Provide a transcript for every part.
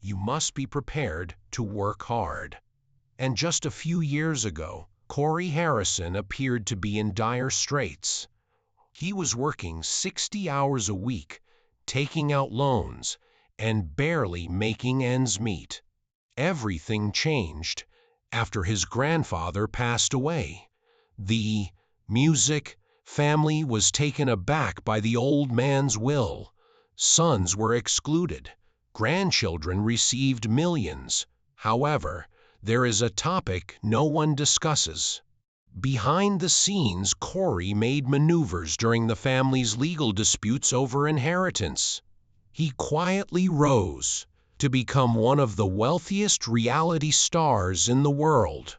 you must be prepared to work hard. And just a few years ago, Corey Harrison appeared to be in dire straits. He was working 60 hours a week, taking out loans, and barely making ends meet. Everything changed after his grandfather passed away. The music family was taken aback by the old man's will. Sons were excluded. Grandchildren received millions. However, there is a topic no one discusses. Behind the scenes, Corey made maneuvers during the family's legal disputes over inheritance. He quietly rose to become one of the wealthiest reality stars in the world.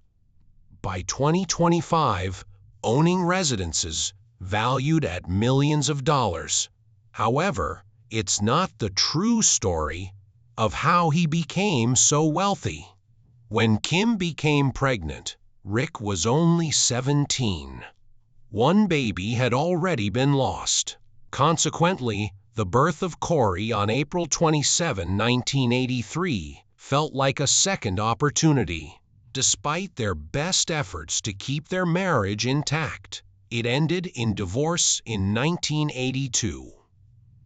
By 2025, owning residences valued at millions of dollars. However, it's not the true story of how he became so wealthy. When Kim became pregnant, Rick was only 17. One baby had already been lost. Consequently, the birth of Corey on April 27, 1983, felt like a second opportunity. Despite their best efforts to keep their marriage intact, it ended in divorce in 1982.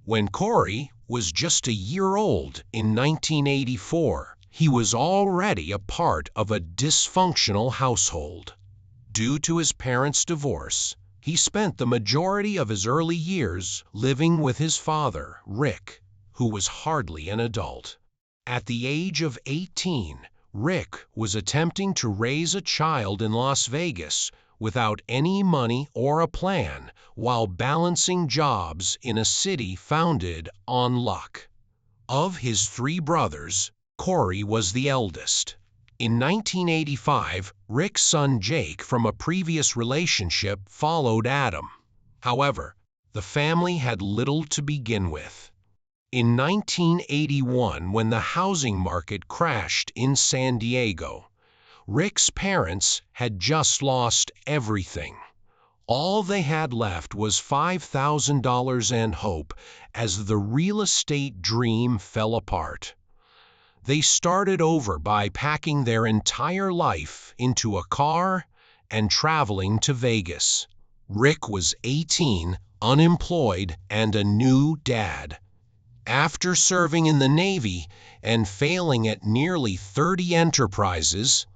When Corey was just a year old in 1984, he was already a part of a dysfunctional household. Due to his parents' divorce, he spent the majority of his early years living with his father, Rick, who was hardly an adult. At the age of 18, Rick was attempting to raise a child in Las Vegas without any money or a plan, while balancing jobs in a city founded on luck. Of his 3 brothers, Corey was the eldest. In 1985, Rick's son Jake from a previous relationship followed Adam. However, the family had little to begin with. In 1981, when the housing market crashed in San Diego, Rick's parents had just lost everything. All they had left was $5,000 and hope as the real estate dream fell apart. They started over by packing their entire life into a car and traveling to Vegas. Rick was 18, unemployed, and a new dad. After serving in the Navy and failing at nearly 30 enterprises,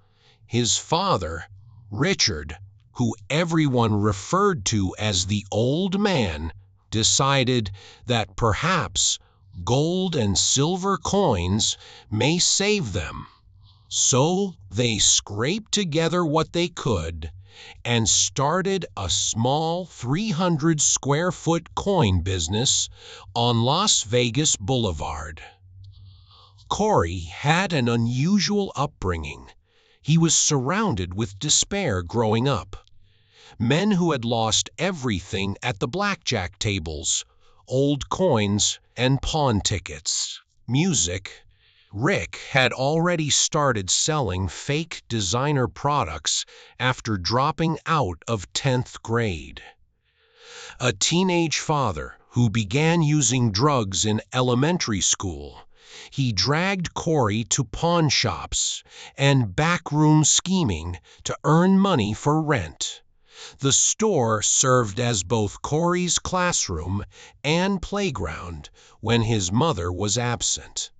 his father, Richard, who everyone referred to as the old man, decided that perhaps gold and silver coins may save them. So they scraped together what they could and started a small 300-square-foot coin business on Las Vegas Boulevard. Corey had an unusual upbringing. He was surrounded with despair growing up. Men who had lost everything at the blackjack tables, old coins, and pawn tickets. Music. Rick had already started selling fake designer products after dropping out of 10th grade. A teenage father who began using drugs in elementary school, he dragged Corey to pawn shops and backroom scheming to earn money for rent. The store served as both Corey's classroom and playground when his mother was absent.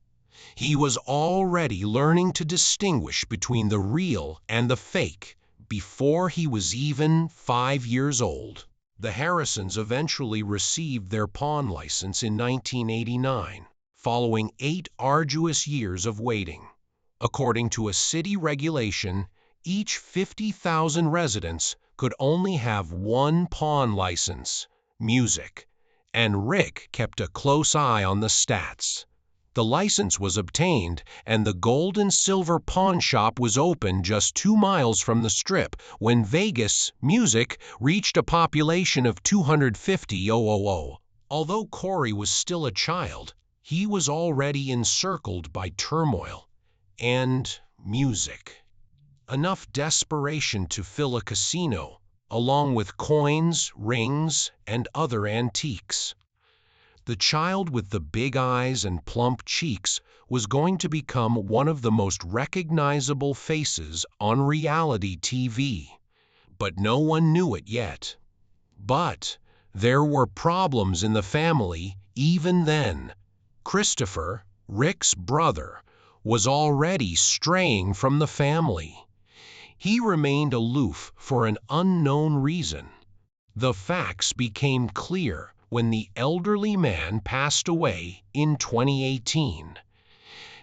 He was already learning to distinguish between the real and the fake before he was even 5 years old. The Harrisons eventually received their pawn license in 1989, following 8 arduous years of waiting. According to a city regulation, each 50,000 residents could only have 1 pawn license, music, and Rick kept a close eye on the stats. The license was obtained, and the gold and silver pawn shop was open just 2 miles from the Strip when Vegas music reached a population of 250,000. Although Corey was still a child, he was already encircled by turmoil and music. Enough desperation to fill a casino, along with coins, rings, and other antiques. The child with the big eyes and plump cheeks was going to become one of the most recognizable faces on reality TV. But no one knew it yet. But there were problems in the family even then. Christopher, Rick's brother, was already straying from the family. He remained aloof for an unknown reason. The facts became clear when the elderly man passed away in 2018.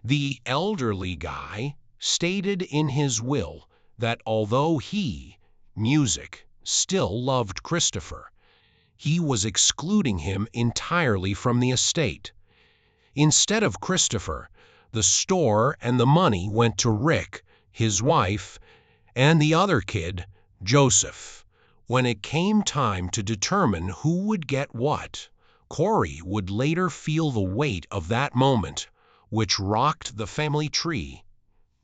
The elderly guy stated in his will that although he, music, still loved Christopher, he was excluding him entirely from the estate. Instead of Christopher, the store and the money went to Rick, his wife, and the other kid, Joseph. When it came time to determine who would get what, Corey would later feel the weight of that moment, which rocked the family tree.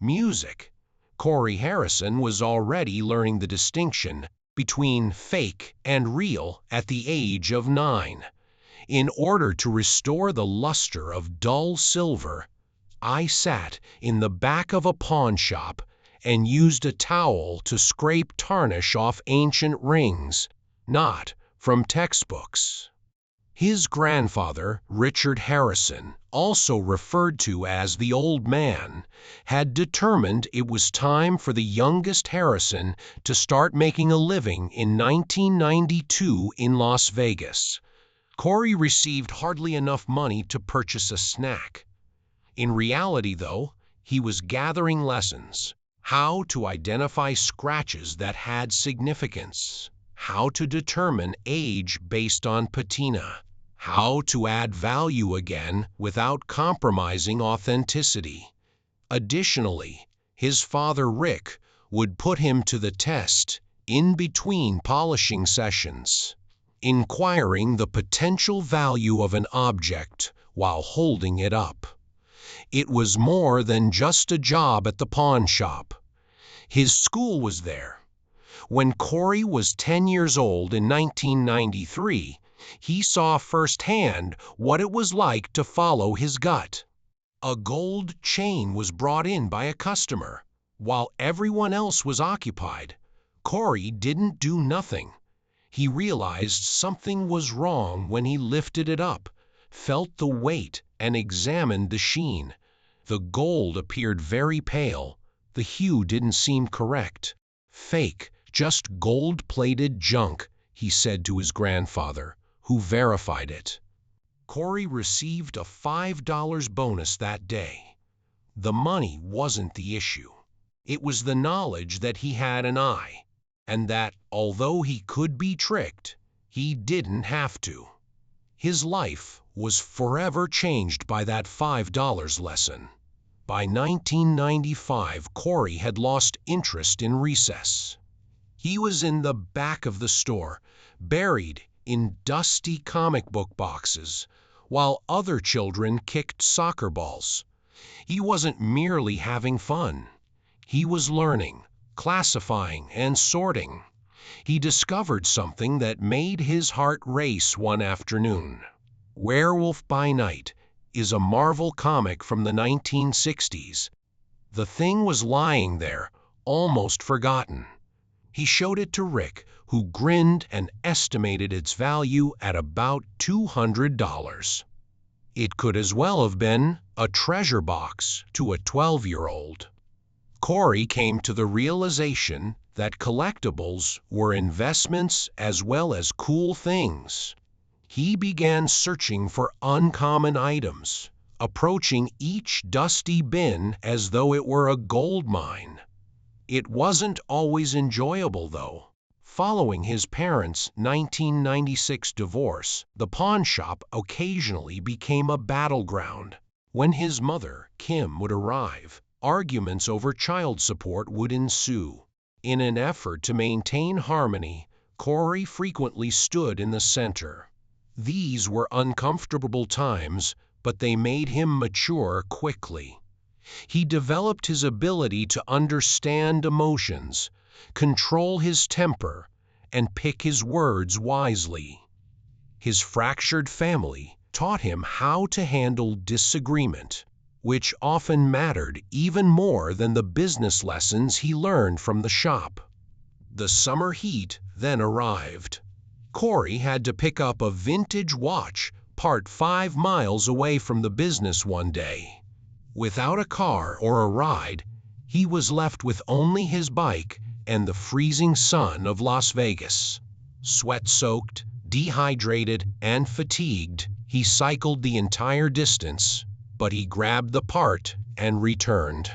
Music. Corey Harrison was already learning the distinction between fake and real at the age of 9. In order to restore the luster of dull silver, I sat in the back of a pawn shop and used a towel to scrape tarnish off ancient rings, not from textbooks. His grandfather, Richard Harrison, also referred to as the Old Man, had determined it was time for the youngest Harrison to start making a living in 1992 in Las Vegas. Corey received hardly enough money to purchase a snack. In reality, though, he was gathering lessons: how to identify scratches that had significance, how to determine age based on patina, how to add value again without compromising authenticity. Additionally, his father Rick would put him to the test in between polishing sessions, inquiring the potential value of an object while holding it up. It was more than just a job at the pawn shop. His school was there. When Corey was 10 years old in 1993, he saw firsthand what it was like to follow his gut. A gold chain was brought in by a customer. While everyone else was occupied, Corey didn't do nothing. He realized something was wrong when he lifted it up, felt the weight, and examined the sheen. The gold appeared very pale. The hue didn't seem correct. Fake, just gold-plated junk, he said to his grandfather, who verified it. Corey received a $5 bonus that day. The money wasn't the issue. It was the knowledge that he had an eye, and that, although he could be tricked, he didn't have to. His life was forever changed by that $5 lesson. By 1995, Corey had lost interest in recess. He was in the back of the store, buried in dusty comic book boxes, while other children kicked soccer balls. He wasn't merely having fun. He was learning, classifying, and sorting. He discovered something that made his heart race one afternoon. Werewolf by Night is a Marvel comic from the 1960s. The thing was lying there, almost forgotten. He showed it to Rick, who grinned and estimated its value at about $200. It could as well have been a treasure box to a 12-year-old. Corey came to the realization that collectibles were investments as well as cool things. He began searching for uncommon items, approaching each dusty bin as though it were a gold mine. It wasn't always enjoyable, though. Following his parents' 1996 divorce, the pawn shop occasionally became a battleground. When his mother, Kim, would arrive, arguments over child support would ensue. In an effort to maintain harmony, Corey frequently stood in the center. These were uncomfortable times, but they made him mature quickly. He developed his ability to understand emotions, control his temper, and pick his words wisely. His fractured family taught him how to handle disagreement, which often mattered even more than the business lessons he learned from the shop. The summer heat then arrived. Corey had to pick up a vintage watch parked 5 miles away from the business one day. Without a car or a ride, he was left with only his bike and the freezing sun of Las Vegas. Sweat-soaked, dehydrated, and fatigued, he cycled the entire distance, but he grabbed the part and returned.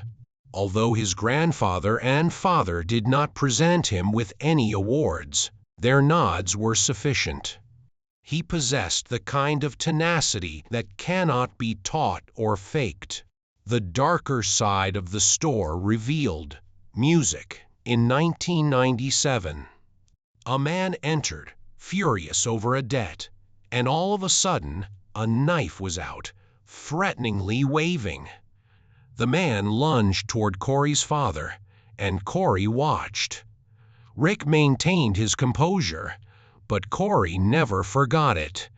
Although his grandfather and father did not present him with any awards, their nods were sufficient. He possessed the kind of tenacity that cannot be taught or faked. The darker side of the store revealed music. In 1997, a man entered, furious over a debt, and all of a sudden, a knife was out, threateningly waving. The man lunged toward Corey's father, and Corey watched. Rick maintained his composure, but Corey never forgot it.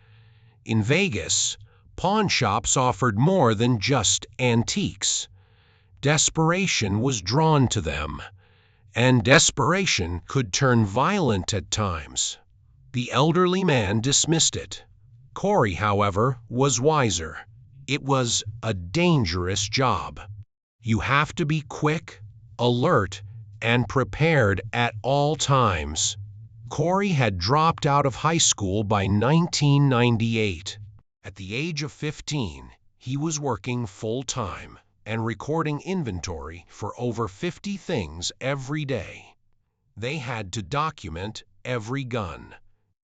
In Vegas, pawn shops offered more than just antiques. Desperation was drawn to them, and desperation could turn violent at times. The elderly man dismissed it. Corey, however, was wiser. It was a dangerous job. You have to be quick, alert, and prepared at all times. Corey had dropped out of high school by 1998. At the age of 15, he was working full-time and recording inventory for over 50 things every day. They had to document every gun.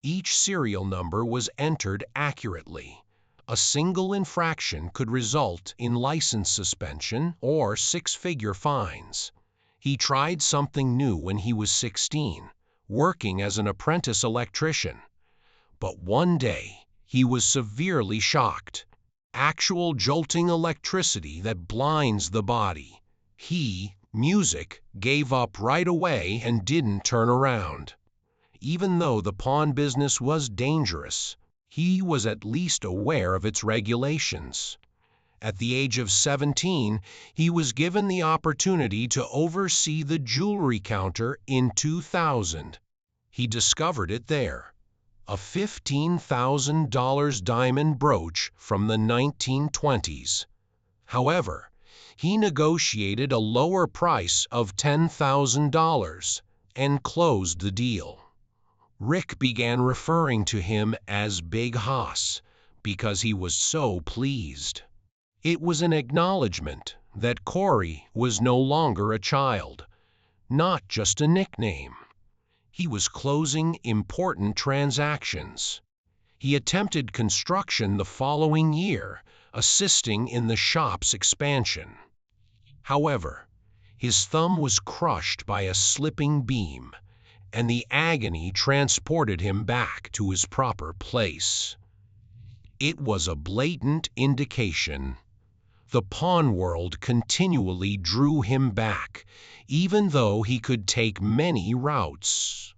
Each serial number was entered accurately. A single infraction could result in license suspension or 6-figure fines. He tried something new when he was 16, working as an apprentice electrician. But one day, he was severely shocked. Actual jolting electricity that blinds the body. He, music, gave up right away and didn't turn around. Even though the pawn business was dangerous, he was at least aware of its regulations. At the age of 17, he was given the opportunity to oversee the jewelry counter in 2000. He discovered it there. A $15,000 diamond brooch from the 1920s. However, he negotiated a lower price of $10,000 and closed the deal. Rick began referring to him as Big Hoss because he was so pleased. It was an acknowledgement that Corey was no longer a child, not just a nickname. He was closing important transactions. He attempted construction the following year, assisting in the shop's expansion. However, his thumb was crushed by a slipping beam, and the agony transported him back to his proper place. It was a blatant indication. The pawn world continually drew him back, even though he could take many routes.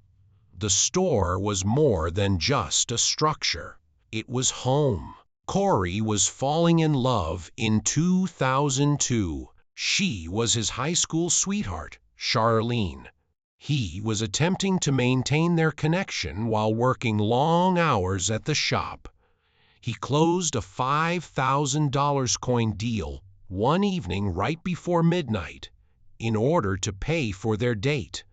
The store was more than just a structure. It was home. Corey was falling in love in 2002. She was his high school sweetheart, Charlene. He was attempting to maintain their connection while working long hours at the shop. He closed a $5,000 coin deal one evening right before midnight in order to pay for their date.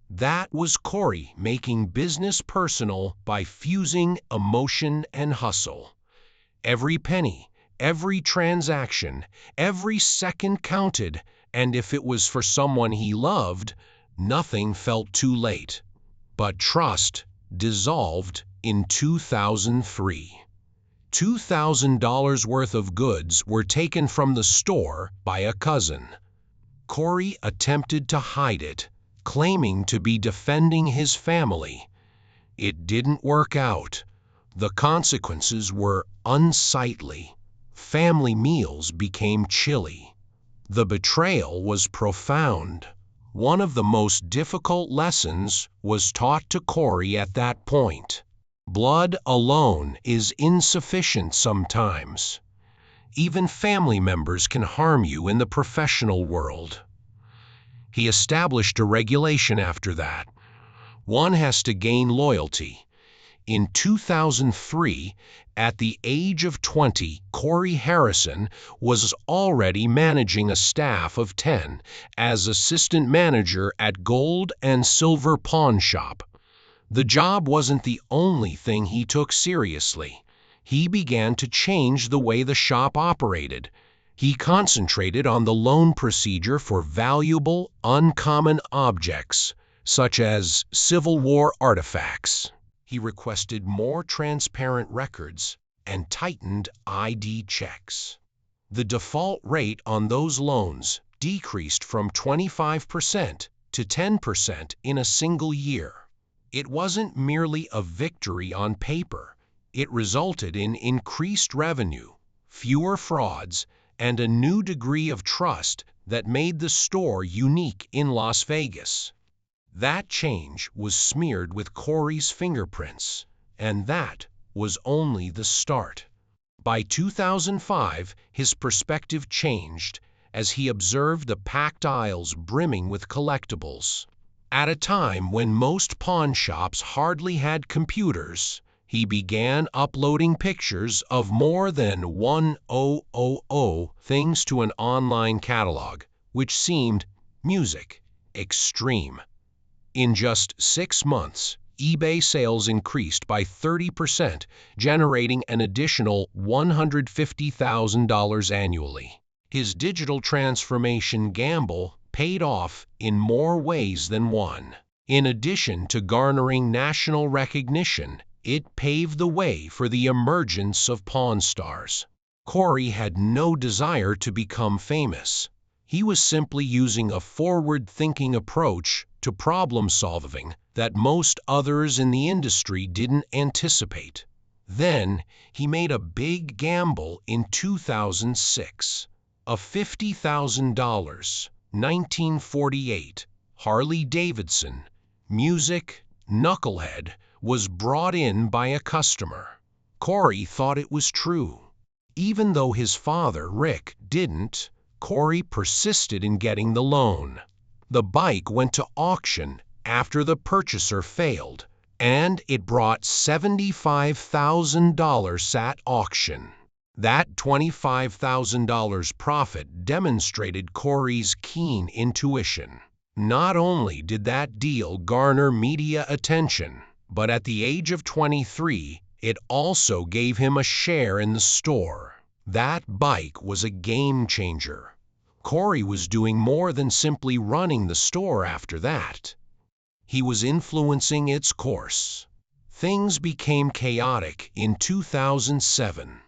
That was Corey making business personal by fusing emotion and hustle. Every penny, every transaction, every second counted, and if it was for someone he loved, nothing felt too late. But trust dissolved in 2003. $2,000 worth of goods were taken from the store by a cousin. Corey attempted to hide it, claiming to be defending his family. It didn't work out. The consequences were unsightly. Family meals became chilly. The betrayal was profound. One of the most difficult lessons was taught to Corey at that point. Blood alone is insufficient sometimes. Even family members can harm you in the professional world. He established a regulation after that. One has to gain loyalty. In 2003, at the age of 20, Corey Harrison was already managing a staff of 10 as assistant manager at Gold and Silver Pawn Shop. The job wasn't the only thing he took seriously. He began to change the way the shop operated. He concentrated on the loan procedure for valuable, uncommon objects, such as Civil War artifacts. He requested more transparent records and tightened ID checks. The default rate on those loans decreased from 25% to 10% in a single year. It wasn't merely a victory on paper. It resulted in increased revenue, fewer frauds, and a new degree of trust that made the store unique in Las Vegas. That change was smeared with Corey's fingerprints, and that was only the start. By 2005, his perspective changed as he observed the packed aisles brimming with collectibles. At a time when most pawn shops hardly had computers, he began uploading pictures of more than 1,000 things to an online catalog, which seemed music extreme. In just 6 months, eBay sales increased by 30%, generating an additional $150,000 annually. His digital transformation gamble paid off in more ways than one. In addition to garnering national recognition, it paved the way for the emergence of Pawn Stars. Corey had no desire to become famous. He was simply using a forward-thinking approach to problem-solving that most others in the industry didn't anticipate. Then, he made a big gamble in 2006. A $50,000, 1948, Harley-Davidson, music knucklehead was brought in by a customer. Corey thought it was true. Even though his father, Rick, didn't, Corey persisted in getting the loan. The bike went to auction after the purchaser failed, and it brought $75,000 at auction. That $25,000 profit demonstrated Corey's keen intuition. Not only did that deal garner media attention, but at the age of 23, it also gave him a share in the store. That bike was a game changer. Corey was doing more than simply running the store after that. He was influencing its course. Things became chaotic in 2007.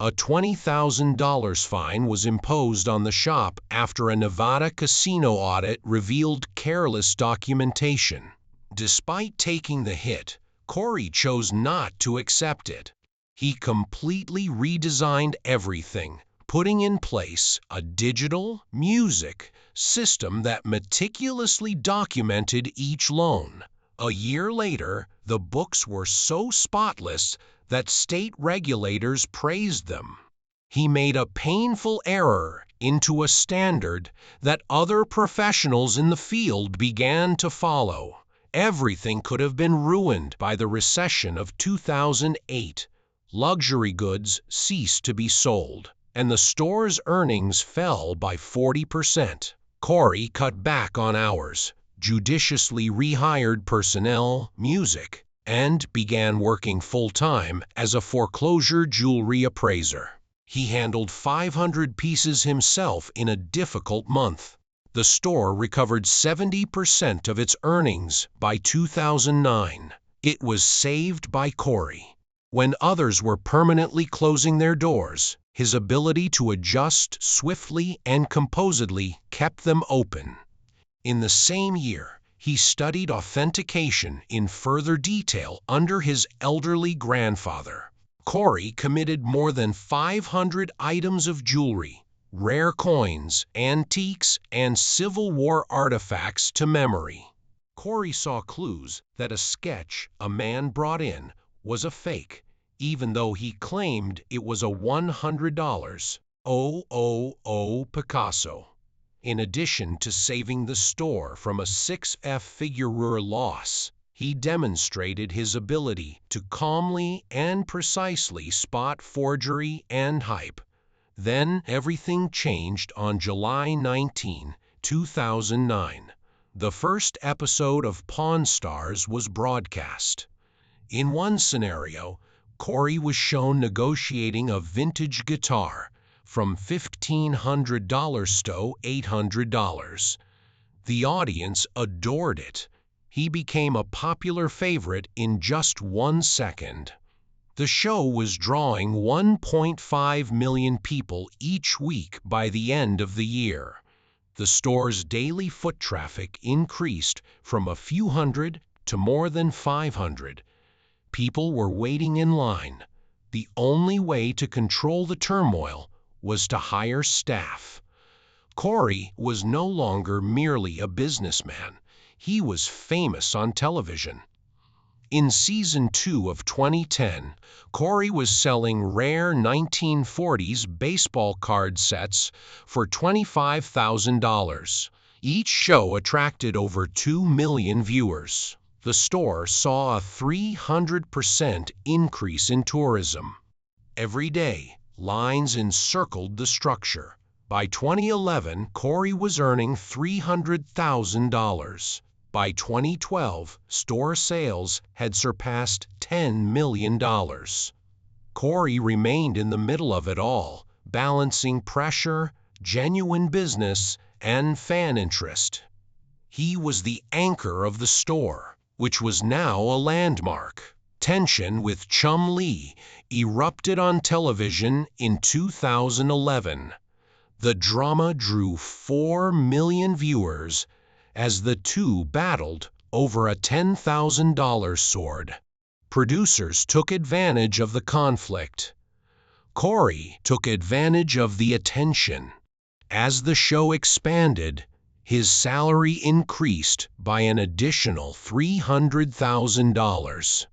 A $20,000 fine was imposed on the shop after a Nevada casino audit revealed careless documentation. Despite taking the hit, Corey chose not to accept it. He completely redesigned everything, putting in place a digital music system that meticulously documented each loan. A year later, the books were so spotless that state regulators praised them. He made a painful error into a standard that other professionals in the field began to follow. Everything could have been ruined by the recession of 2008. Luxury goods ceased to be sold, and the store's earnings fell by 40%. Corey cut back on hours, judiciously rehired personnel, music, and began working full-time as a foreclosure jewelry appraiser. He handled 500 pieces himself in a difficult month. The store recovered 70% of its earnings by 2009. It was saved by Corey. When others were permanently closing their doors, his ability to adjust swiftly and composedly kept them open. In the same year, he studied authentication in further detail under his elderly grandfather. Corey committed more than 500 items of jewelry, rare coins, antiques, and Civil War artifacts to memory. Corey saw clues that a sketch a man brought in was a fake, even though he claimed it was a $100 Picasso. In addition to saving the store from a six-figure loss, he demonstrated his ability to calmly and precisely spot forgery and hype. Then everything changed on July 19, 2009. The first episode of Pawn Stars was broadcast. In one scenario, Corey was shown negotiating a vintage guitar from $1,500 to $800. The audience adored it. He became a popular favorite in just 1 second. The show was drawing 1.5 million people each week by the end of the year. The store's daily foot traffic increased from a few hundred to more than 500. People were waiting in line. The only way to control the turmoil was to hire staff. Corey was no longer merely a businessman. He was famous on television. In Season 2 of 2010, Corey was selling rare 1940s baseball card sets for $25,000. Each show attracted over 2 million viewers. The store saw a 300% increase in tourism. Every day, lines encircled the structure. By 2011, Corey was earning $300,000. By 2012, store sales had surpassed $10 million. Corey remained in the middle of it all, balancing pressure, genuine business, and fan interest. He was the anchor of the store, which was now a landmark. Tension with Chum Lee erupted on television in 2011. The drama drew 4 million viewers as the two battled over a $10,000 sword. Producers took advantage of the conflict. Corey took advantage of the attention. As the show expanded, his salary increased by an additional $300,000.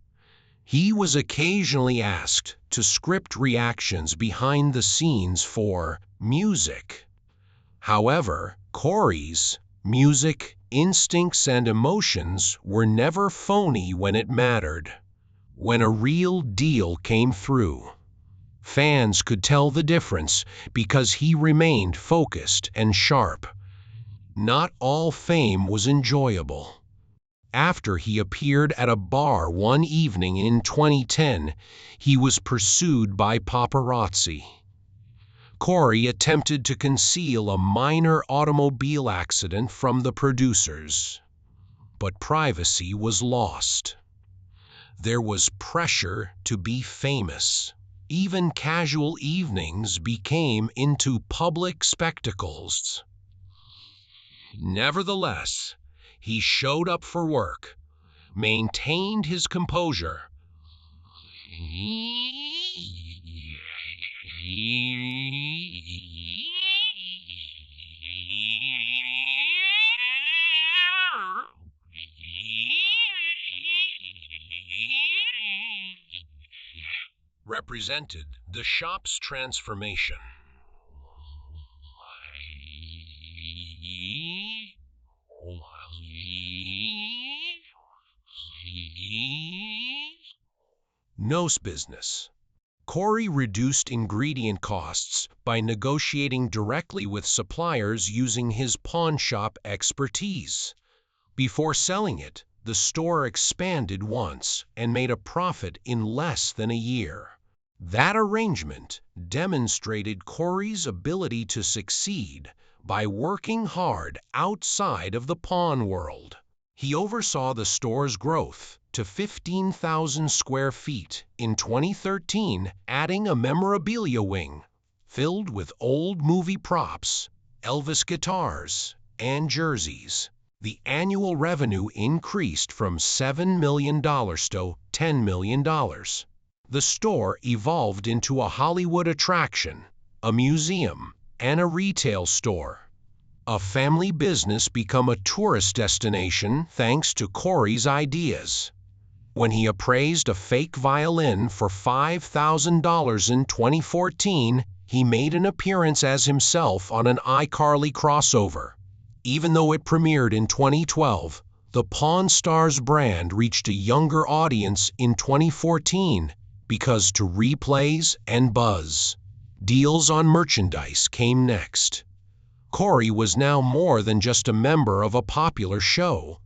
He was occasionally asked to script reactions behind the scenes for music. However, Corey's music, instincts, and emotions were never phony when it mattered. When a real deal came through, fans could tell the difference because he remained focused and sharp. Not all fame was enjoyable. After he appeared at a bar one evening in 2010, he was pursued by paparazzi. Corey attempted to conceal a minor automobile accident from the producers, but privacy was lost. There was pressure to be famous. Even casual evenings became into public spectacles. Nevertheless, he showed up for work, maintained his composure, represented the shop's transformation. Nose business. Corey reduced ingredient costs by negotiating directly with suppliers using his pawn shop expertise. Before selling it, the store expanded once and made a profit in less than a year. That arrangement demonstrated Corey's ability to succeed by working hard outside of the pawn world. He oversaw the store's growth to 15,000 square feet in 2013, adding a memorabilia wing filled with old movie props, Elvis guitars, and jerseys. The annual revenue increased from $7 million to $10 million. The store evolved into a Hollywood attraction, a museum, and a retail store. A family business became a tourist destination thanks to Corey's ideas. When he appraised a fake violin for $5,000 in 2014, he made an appearance as himself on an iCarly crossover. Even though it premiered in 2012, the Pawn Stars brand reached a younger audience in 2014 because to replays and buzz, deals on merchandise came next. Corey was now more than just a member of a popular show.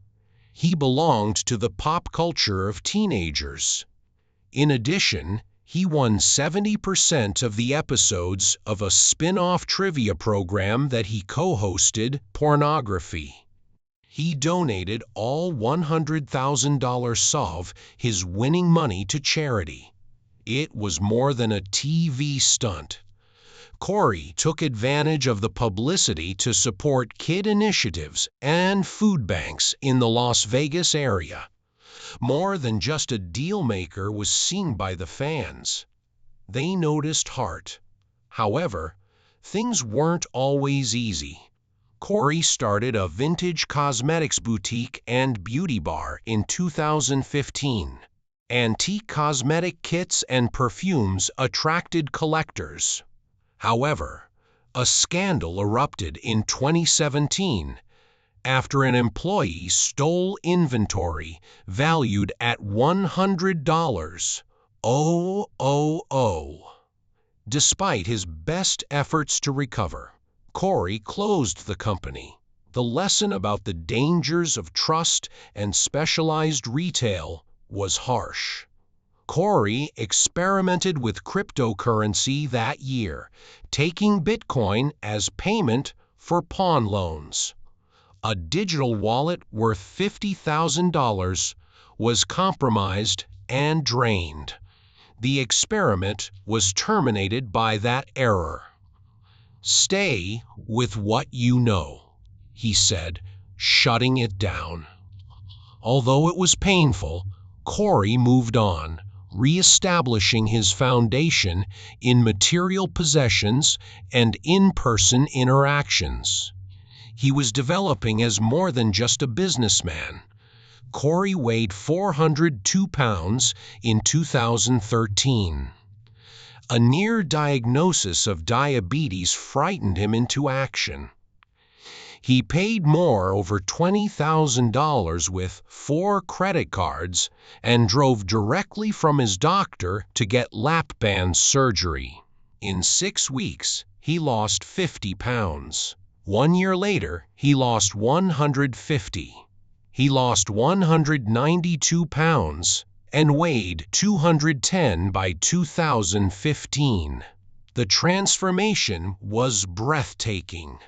He belonged to the pop culture of teenagers. In addition, he won 70% of the episodes of a spin-off trivia program that he co-hosted, Pornography. He donated all $100,000 of his winning money to charity. It was more than a TV stunt. Corey took advantage of the publicity to support kid initiatives and food banks in the Las Vegas area. More than just a deal maker was seen by the fans. They noticed heart. However, things weren't always easy. Corey started a vintage cosmetics boutique and beauty bar in 2015. Antique cosmetic kits and perfumes attracted collectors. However, a scandal erupted in 2017 after an employee stole inventory valued at $100. Despite his best efforts to recover, Corey closed the company. The lesson about the dangers of trust and specialized retail was harsh. Corey experimented with cryptocurrency that year, taking Bitcoin as payment for pawn loans. A digital wallet worth $50,000 was compromised and drained. The experiment was terminated by that error. "Stay with what you know," he said, shutting it down. Although it was painful, Corey moved on, reestablishing his foundation in material possessions and in-person interactions. He was developing as more than just a businessman. Corey weighed 402 pounds in 2013. A near diagnosis of diabetes frightened him into action. He paid over $20,000 with 4 credit cards and drove directly from his doctor to get lap band surgery. In 6 weeks, he lost 50 pounds. 1 year later, he lost 150. He lost 192 pounds and weighed 210 by 2015. The transformation was breathtaking.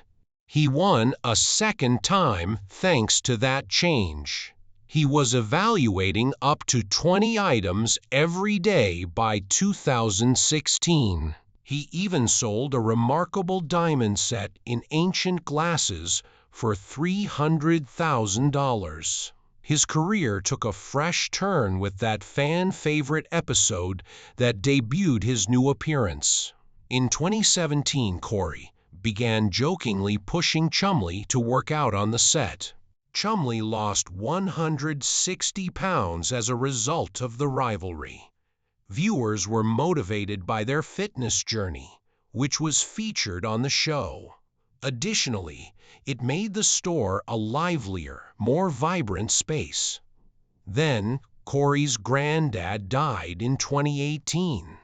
He won a second time thanks to that change. He was evaluating up to 20 items every day by 2016. He even sold a remarkable diamond set in ancient glasses for $300,000. His career took a fresh turn with that fan-favorite episode that debuted his new appearance. In 2017, Corey began jokingly pushing Chumlee to work out on the set. Chumlee lost 160 pounds as a result of the rivalry. Viewers were motivated by their fitness journey, which was featured on the show. Additionally, it made the store a livelier, more vibrant space. Then, Corey's granddad died in 2018.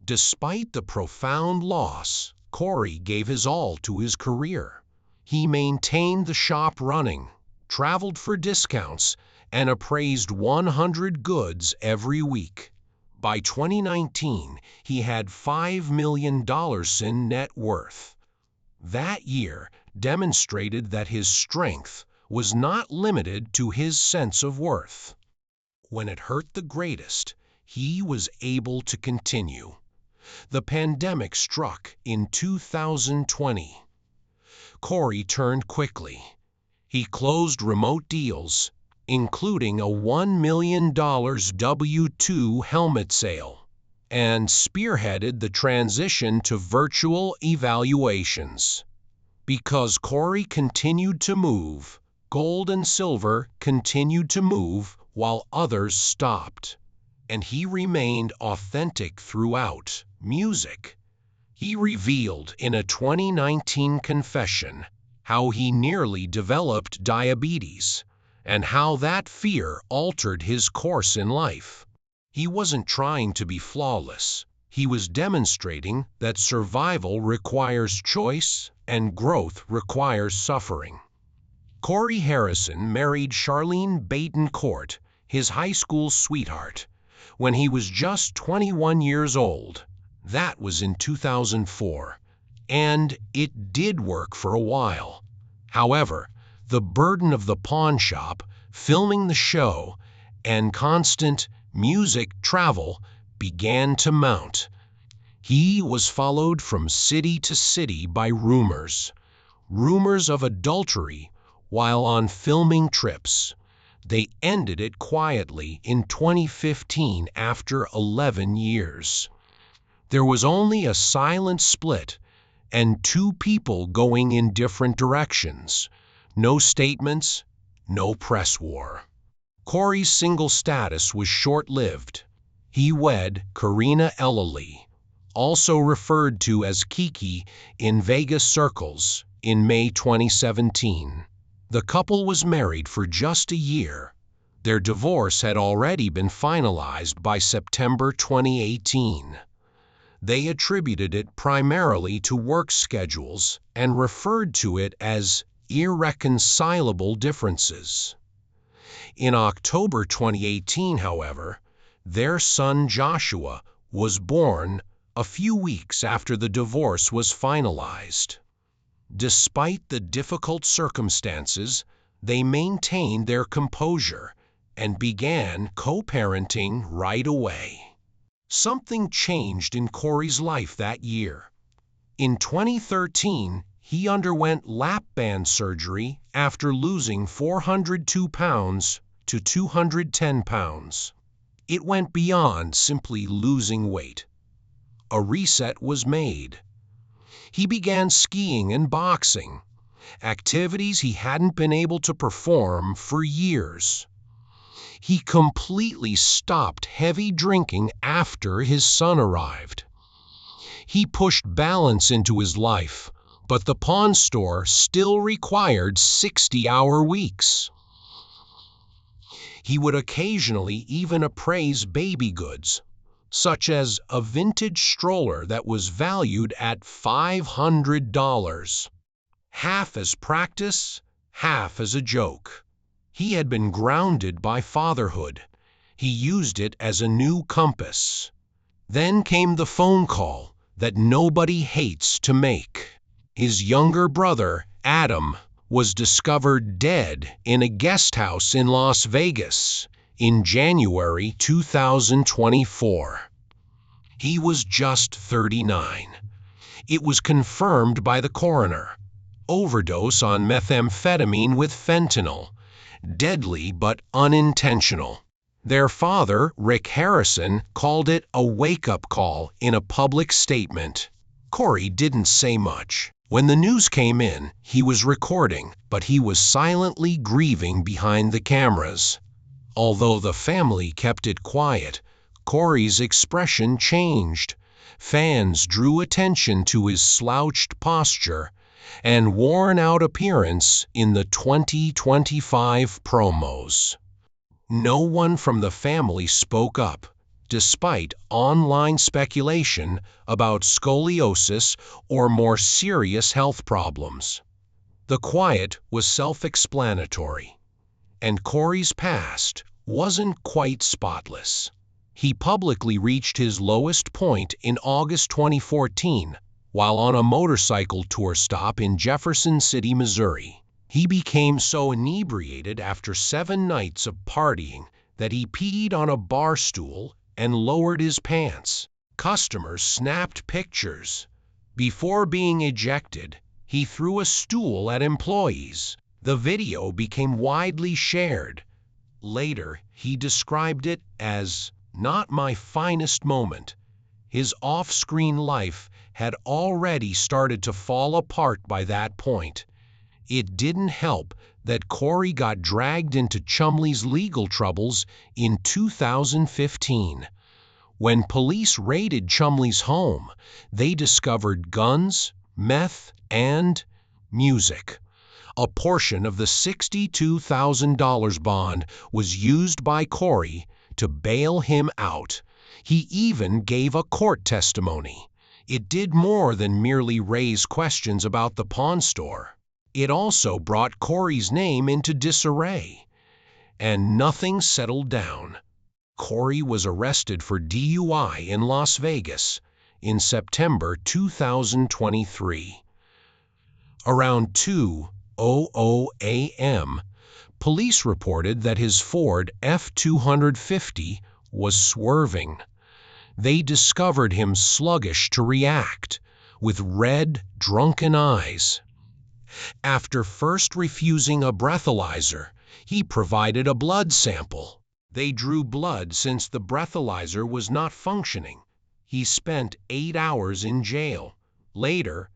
Despite the profound loss, Corey gave his all to his career. He maintained the shop running, traveled for discounts, and appraised 100 goods every week. By 2019, he had $5 million in net worth. That year demonstrated that his strength was not limited to his sense of worth. When it hurt the greatest, he was able to continue. The pandemic struck in 2020. Corey turned quickly. He closed remote deals, including a $1 million W2 helmet sale, and spearheaded the transition to virtual evaluations. Because Corey continued to move, gold and silver continued to move while others stopped. And he remained authentic throughout. Music. He revealed in a 2019 confession how he nearly developed diabetes and how that fear altered his course in life. He wasn't trying to be flawless. He was demonstrating that survival requires choice and growth requires suffering. Corey Harrison married Charlene Betancourt, his high school sweetheart, when he was just 21 years old. That was in 2004, and it did work for a while. However, the burden of the pawn shop, filming the show, and constant music travel began to mount. He was followed from city to city by rumors of adultery while on filming trips. They ended it quietly in 2015 after 11 years. There was only a silent split and two people going in different directions. No statements, no press war. Corey's single status was short-lived. He wed Karina Ellery, also referred to as Kiki in Vegas circles, in May 2017. The couple was married for just a year. Their divorce had already been finalized by September 2018. They attributed it primarily to work schedules and referred to it as irreconcilable differences. In October 2018, however, their son Joshua was born a few weeks after the divorce was finalized. Despite the difficult circumstances, they maintained their composure and began co-parenting right away. Something changed in Corey's life that year. In 2013, he underwent lap band surgery after losing 402 pounds to 210 pounds. It went beyond simply losing weight. A reset was made. He began skiing and boxing, activities he hadn't been able to perform for years. He completely stopped heavy drinking after his son arrived. He pushed balance into his life, but the pawn store still required 60-hour weeks. He would occasionally even appraise baby goods, such as a vintage stroller that was valued at $500. Half as practice, half as a joke. He had been grounded by fatherhood. He used it as a new compass. Then came the phone call that nobody hates to make. His younger brother, Adam, was discovered dead in a guest house in Las Vegas in January 2024. He was just 39. It was confirmed by the coroner. Overdose on methamphetamine with fentanyl. Deadly but unintentional. Their father, Rick Harrison, called it a wake-up call in a public statement. Corey didn't say much. When the news came in, he was recording, but he was silently grieving behind the cameras. Although the family kept it quiet, Corey's expression changed. Fans drew attention to his slouched posture and worn-out appearance in the 2025 promos. No one from the family spoke up, despite online speculation about scoliosis or more serious health problems. The quiet was self-explanatory, and Corey's past wasn't quite spotless. He publicly reached his lowest point in August 2014, while on a motorcycle tour stop in Jefferson City, Missouri. He became so inebriated after 7 nights of partying that he peed on a bar stool and lowered his pants. Customers snapped pictures. Before being ejected, he threw a stool at employees. The video became widely shared. Later, he described it as not my finest moment. His off-screen life had already started to fall apart by that point. It didn't help that Corey got dragged into Chumley's legal troubles in 2015. When police raided Chumley's home, they discovered guns, meth, and music. A portion of the $62,000 bond was used by Corey to bail him out. He even gave a court testimony. It did more than merely raise questions about the pawn store. It also brought Corey's name into disarray. And nothing settled down. Corey was arrested for DUI in Las Vegas in September 2023. Around 2:00 a.m., police reported that his Ford F-250 was swerving. They discovered him sluggish to react, with red, drunken eyes. After first refusing a breathalyzer, he provided a blood sample. They drew blood since the breathalyzer was not functioning. He spent 8 hours in jail. Later,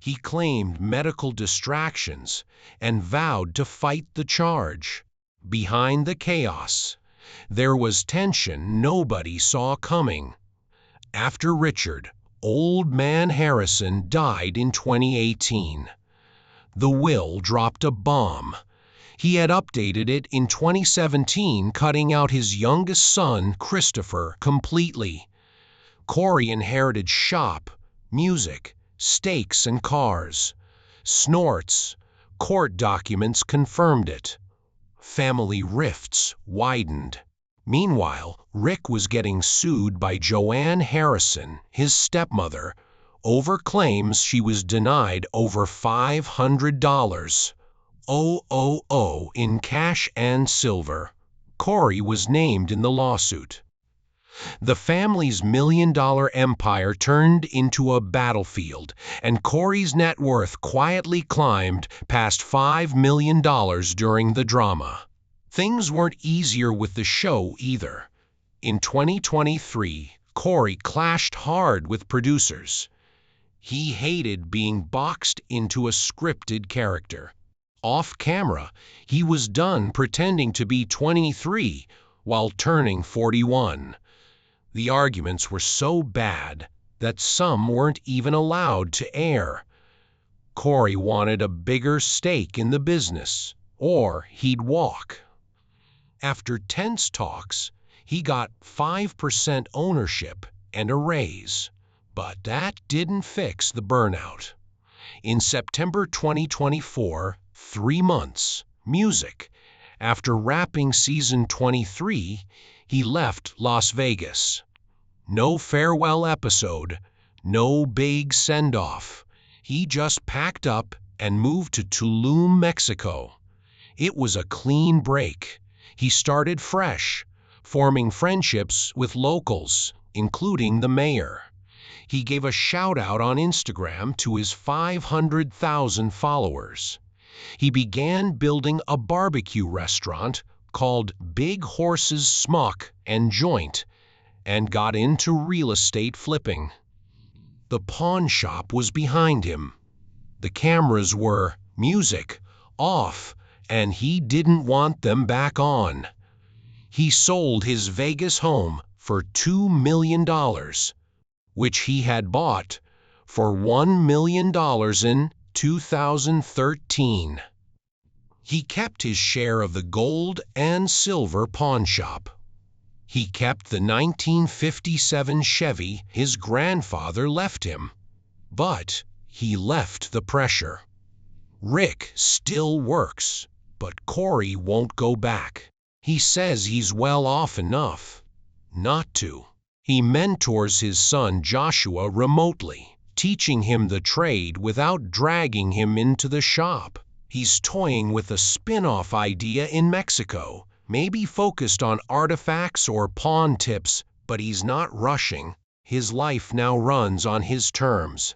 he claimed medical distractions and vowed to fight the charge. Behind the chaos, there was tension nobody saw coming. After Richard "Old Man" Harrison died in 2018, the will dropped a bomb. He had updated it in 2017, cutting out his youngest son, Christopher, completely. Corey inherited shop, music, stakes, and cars. Snorts, court documents confirmed it. Family rifts widened. Meanwhile, Rick was getting sued by Joanne Harrison, his stepmother, over claims she was denied over $500. in cash and silver. Corey was named in the lawsuit. The family's million-dollar empire turned into a battlefield, and Corey's net worth quietly climbed past $5 million during the drama. Things weren't easier with the show either. In 2023, Corey clashed hard with producers. He hated being boxed into a scripted character. Off camera, he was done pretending to be 23 while turning 41. The arguments were so bad that some weren't even allowed to air. Corey wanted a bigger stake in the business, or he'd walk. After tense talks, he got 5% ownership and a raise, but that didn't fix the burnout. In September 2024, 3 months, music. After wrapping season 23, he left Las Vegas. No farewell episode, no big send-off. He just packed up and moved to Tulum, Mexico. It was a clean break. He started fresh, forming friendships with locals, including the mayor. He gave a shout-out on Instagram to his 500,000 followers. He began building a barbecue restaurant called Big Horse's Smock and Joint, and got into real estate flipping. The pawn shop was behind him. The cameras were, music, off, and he didn't want them back on. He sold his Vegas home for $2 million, which he had bought for $1 million in 2013. He kept his share of the gold and silver pawn shop. He kept the 1957 Chevy his grandfather left him, but he left the pressure. Rick still works, but Corey won't go back. He says he's well off enough not to. He mentors his son Joshua remotely, teaching him the trade without dragging him into the shop. He's toying with a spin-off idea in Mexico, maybe focused on artifacts or pawn tips, but he's not rushing. His life now runs on his terms.